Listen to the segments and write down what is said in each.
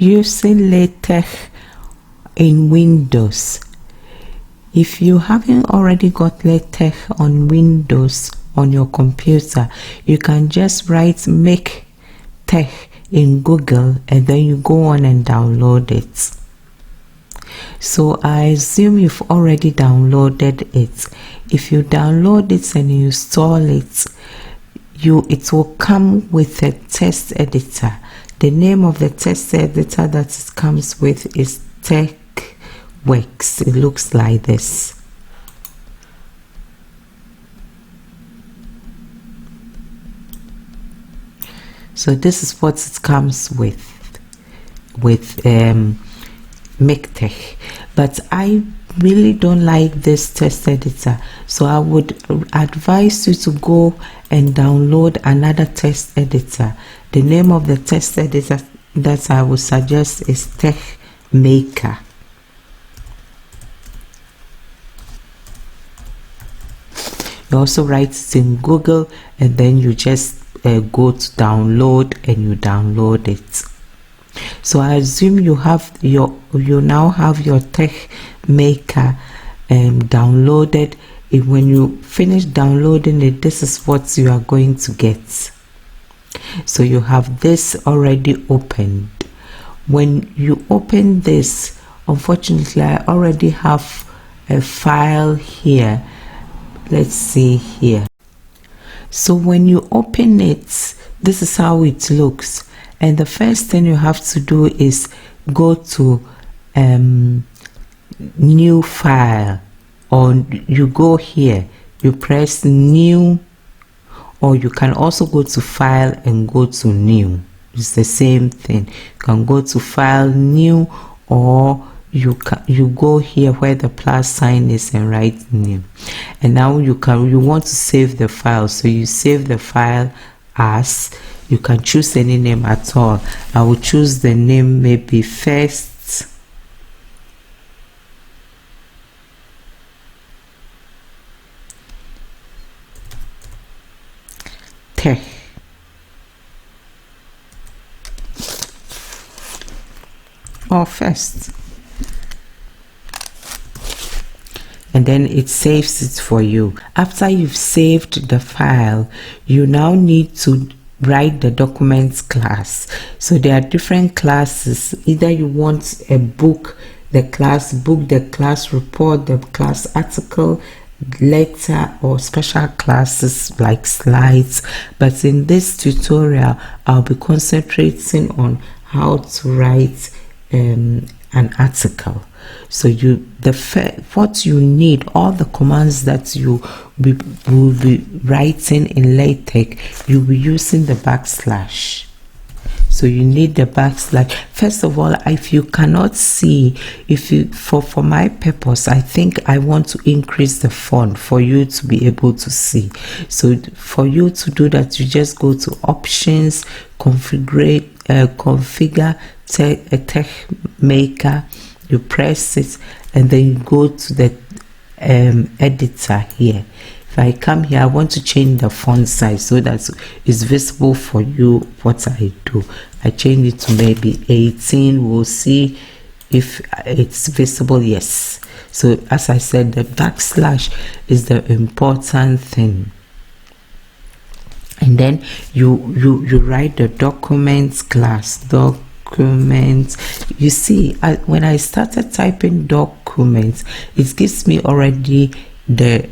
using Latex in Windows. If you haven't already got Latex on Windows on your computer, you can just write make tech in Google and then you go on and download it. So I assume you've already downloaded it. If you download it and you install it, it will come with a text editor. The name of the text editor that it comes with is Texmaker. It looks like this. So this is what it comes with Mictech. But I really don't like this text editor, so I would advise you to go and download another text editor. The name of the text editor that I would suggest is Texmaker. You also write it in Google and then you just go to download and you download it. So I assume you now have your Texmaker downloaded. When you finish downloading it, this is what you are going to get. So you have this already opened. When you open this, unfortunately I already have a file here. Let's see here. So when you open it, this is how it looks. And the first thing you have to do is go to new file, or you go here, you press new, or you can also go to file and go to new. It's the same thing. You can go to file, new, or you go here where the plus sign is and write new. And now you want to save the file, so you save the file as, you can choose any name at all. I will choose the name maybe first tech. Or first. And then it saves it for you. After you've saved the file, you now need to write the documents class. So there are different classes. Either you want a book, the class book, the class report, the class article, letter, or special classes like slides. But in this tutorial, I'll be concentrating on how to write an article. So what you need, all the commands that you will be writing in Latex, you'll be using the backslash. So you need the backslash. First of all, if you cannot see, for my purpose, I think I want to increase the font for you to be able to see. So for you to do that, you just go to options, configure Texmaker. You press it and then you go to the editor here. If I come here, I want to change the font size so that it's visible for you what I do. I change it to maybe 18. We'll see if it's visible. Yes. So as I said, the backslash is the important thing. And then you write the documents class. Documents. You see, when I started typing documents, it gives me already the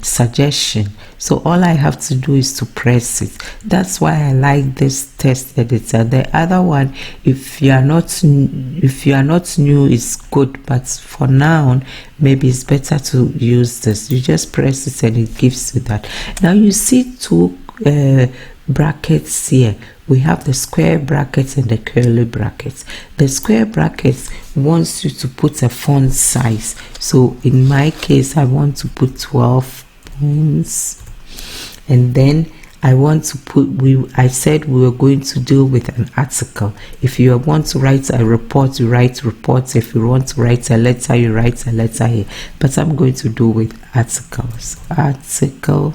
suggestion. So all I have to do is to press it. That's why I like this text editor. The other one, if you are not new, it's good, but for now maybe it's better to use this. You just press it and it gives you that. Now you see two brackets here. We have the square brackets and the curly brackets. The square brackets wants you to put a font size. So in my case, I want to put 12 points. And then I want to put, I said we were going to deal with an article. If you want to write a report, you write reports. If you want to write a letter, you write a letter here. But I'm going to do with articles. Article.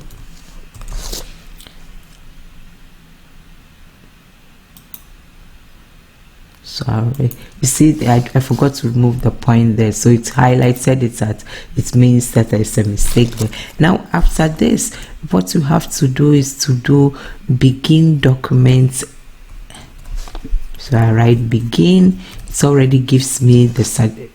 Sorry, you see, I forgot to remove the point there, so it's highlighted it that it means that there's a mistake there. Now after this, what you have to do is to do begin documents. So I write begin. It already gives me the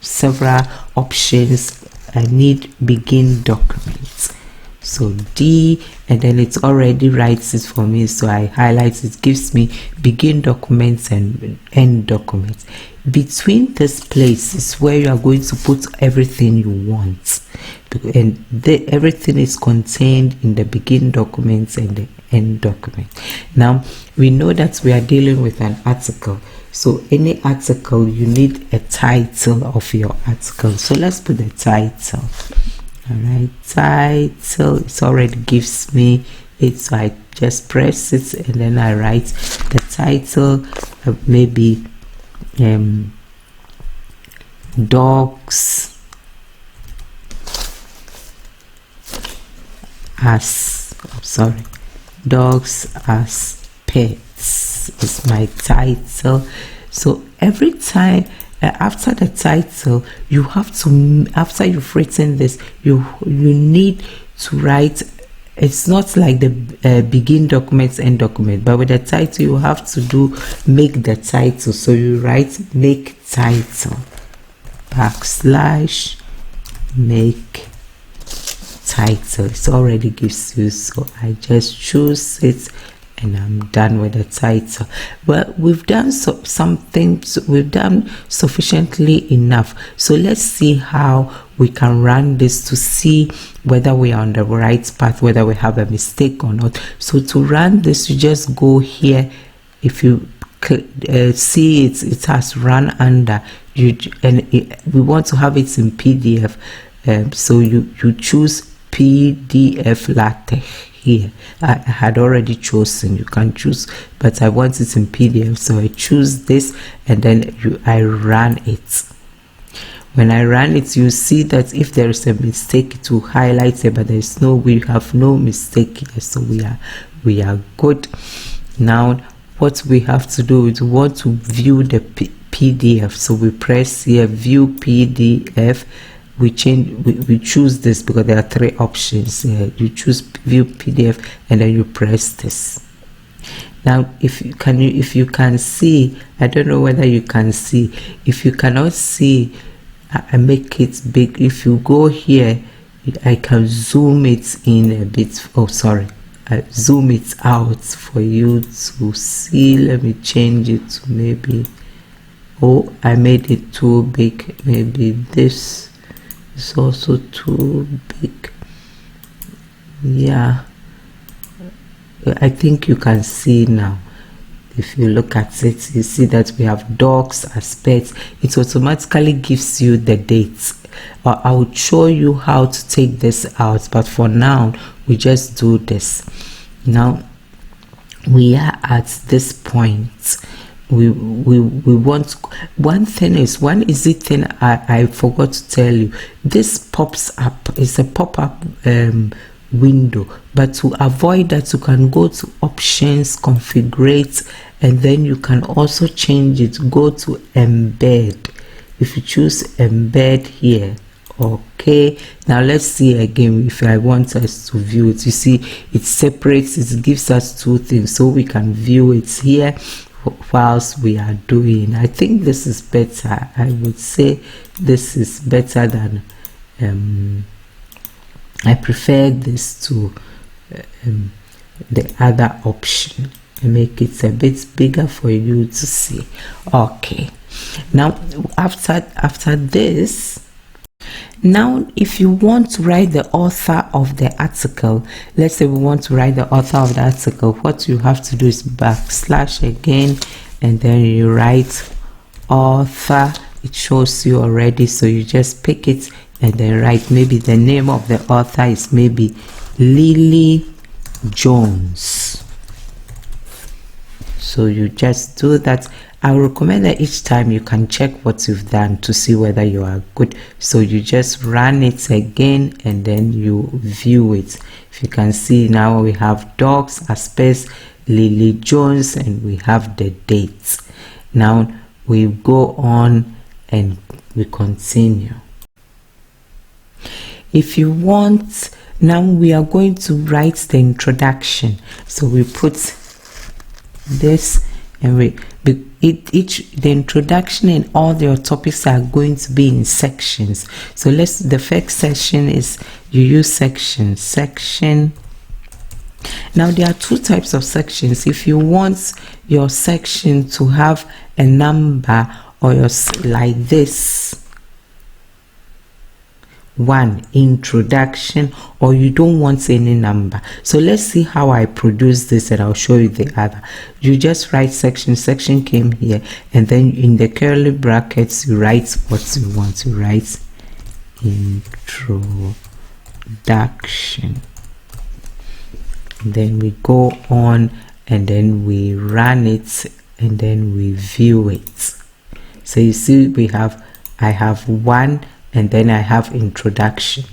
several options. I need begin documents, so D, and then it already writes it for me, so I highlight it, gives me begin documents and end documents. Between this place is where you are going to put everything you want, and everything is contained in the begin documents and the end document. Now we know that we are dealing with an article, so any article you need a title of your article. So let's put the title. All right, title, it already gives me it, so I just press it and then I write the title of maybe dogs as pets is my title. So every time after the title, you have to, after you've written this, you need to write. It's not like the begin documents, end document, but with the title you have to make the title. So you write make title / make title. It already gives you, so I just choose it and I'm done with the title. Well, we've done we've done sufficiently enough. So let's see how we can run this to see whether we are on the right path, whether we have a mistake or not. So to run this, you just go here. If you see it has run under you, and we want to have it in PDF. So you choose PDF LaTeX. Here I had already chosen, you can choose, but I want it in PDF, so I choose this and then I run it. When I run it, you see that if there is a mistake it will highlight it, but we have no mistake here, so we are good. Now what we have to do is we want to view the PDF, so we press here view PDF. We choose this because there are three options here. You choose view PDF and then you press this. Now if you can see, I don't know whether you can see. If you cannot see, I make it big. If you go here, I can zoom it in a bit. Oh sorry, I zoom it out for you to see. Let me change it to maybe, oh, I made it too big. Maybe this is also too big. Yeah, I think you can see now. If you look at it, you see that we have dogs as pets. It automatically gives you the dates. I will show you how to take this out, but for now we just do this. Now we are at this point. We want, one easy thing I forgot to tell you. This pops up. It's a pop-up window, but to avoid that, you can go to options, configure, and then you can also change it. Go to embed. If you choose embed here, okay, now let's see again. If I want us to view it, you see it separates, it gives us two things, so we can view it here whilst we are doing. I think this is better. I would say this is better than I prefer this to the other option. I make it a bit bigger for you to see. Okay, now after this, now if you want to write the author of the article, let's say we want to write the author of the article, what you have to do is / again, and then you write author. It shows you already, so you just pick it and then write, maybe the name of the author is maybe Lily Jones. So you just do that. I recommend that each time you can check what you've done to see whether you are good. So you just run it again and then you view it. If you can see, now we have dogs as space Lily Jones and we have the dates. Now we go on and we continue. If you want, now we are going to write the introduction. So we put this, and the introduction and all your topics are going to be in sections. So the first section is you use section. Now there are two types of sections. If you want your section to have a number, or like this one, introduction, or you don't want any number. So let's see how I produce this, and I'll show you the other. You just write section came here, and then in the curly brackets you write what you want to write. Introduction. Then we go on, and then we run it, and then we view it. So you see I have one, and then I have introduction.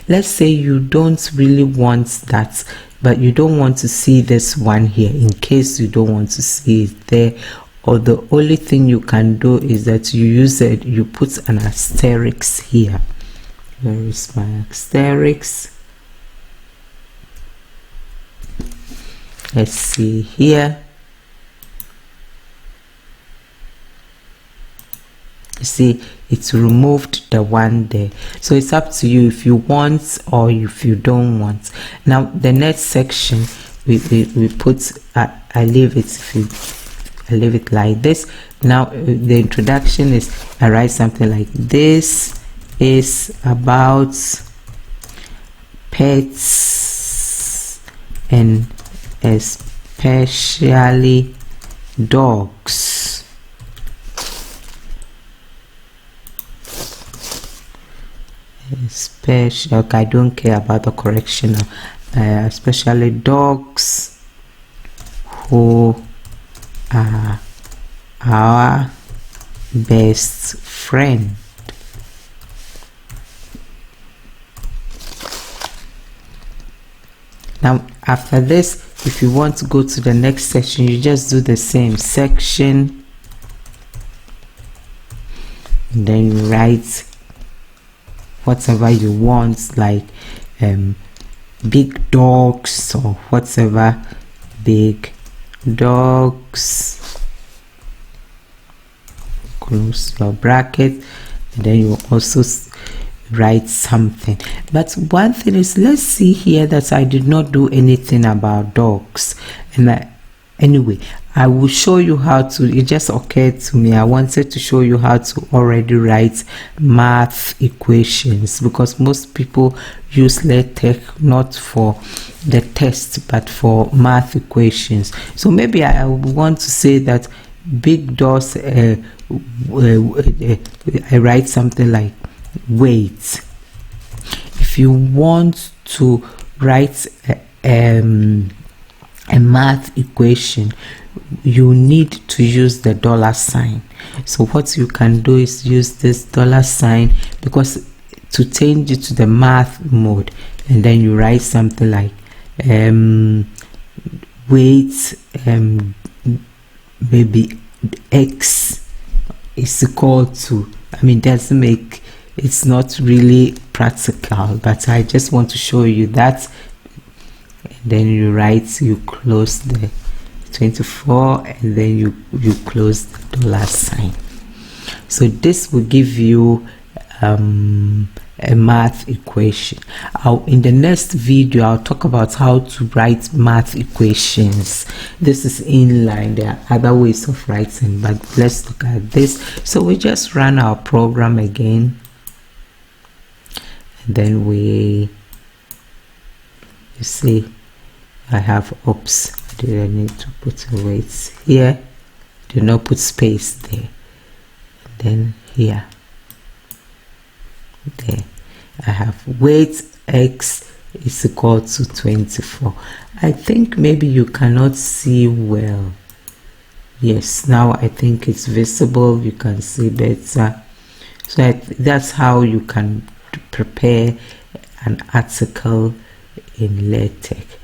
Let's say you don't really want that, but you don't want to see this one here, in case you don't want to see it there, or the only thing you can do is that you put an asterisk here. Where is my asterisk? Let's see here. You see, it's removed the one there. So it's up to you if you want or if you don't want. Now the next section we put I leave it like this. Now the introduction is, I write something like this is about pets, and especially dogs. Especially, okay, I don't care about the correction now. Especially dogs who are our best friend. Now after this, if you want to go to the next section, you just do the same section, and then you write whatever you want, like big dogs or whatever. Big dogs, close your bracket, and then you also write something. But one thing is, let's see here that I did not do anything about dogs, and anyway, I will show you how to. It just occurred to me, I wanted to show you how to already write math equations, because most people use Latex not for the test but for math equations. So maybe I want to say that big dogs, I write something like weight. If you want to write a math equation, you need to use the $sign. So what you can do is use this $sign, because to change it to the math mode, and then you write something like weight, maybe x is equal to, I mean, doesn't make, it's not really practical, but I just want to show you that. And then you write, you close the 24, and then you close the $sign. So this will give you a math equation. In the next video, I'll talk about how to write math equations. This is inline. There are other ways of writing, but let's look at this. So we just run our program again, and then you see, I have, oops, I need to put a weight here, do not put space there, and then here, there I have weight x is equal to 24. I think maybe you cannot see well. Yes, now I think it's visible, you can see better. So that's how you can prepare an article in Latex.